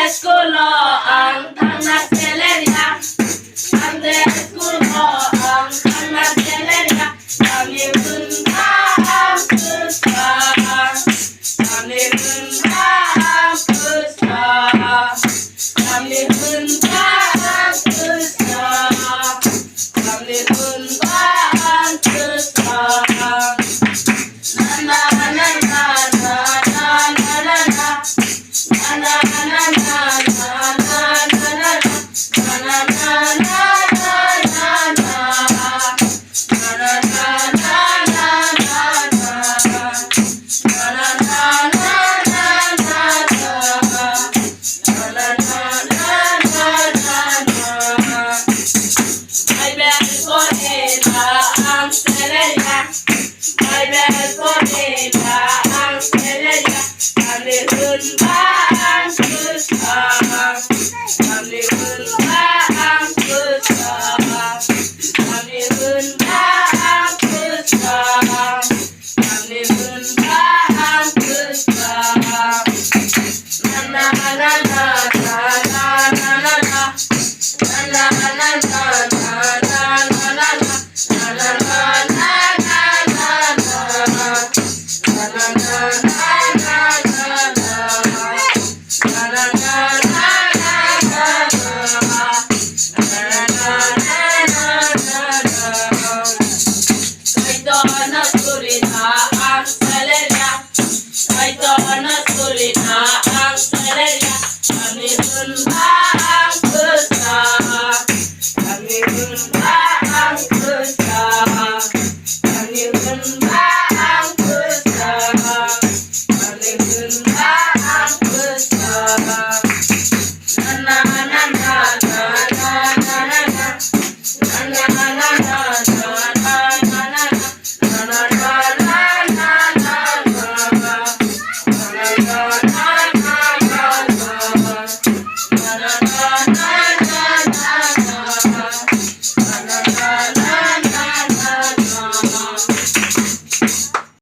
sekolah anak seleria, ande sekolah anak seleria, kami bentang besar, kami bentang besar, kami bentang besar, kami bentang besar. Na na na na na na na na na. Na na na na na na na na na. Na na na na na na na. Na na na na na na na. Na na na na na na na. Na na na na na na. Ay belkonita ang seleria. Ay belkonita ang seleria. Kami bentang besar, kami bentang besar, kami bentang besar, kami bentang besar. Na na na na na na na na na. Na na na na na na na na na. Na na na na na na na. Na na na na na na na. Na na na na na na. Na na na na na na. Kaito na sulina ang seleria. Kaito na sulina ang seleria. Kami bentang besar, kami bentang besar, kami bentang besar, kami bentang besar. Na na na na na na na na. Na na na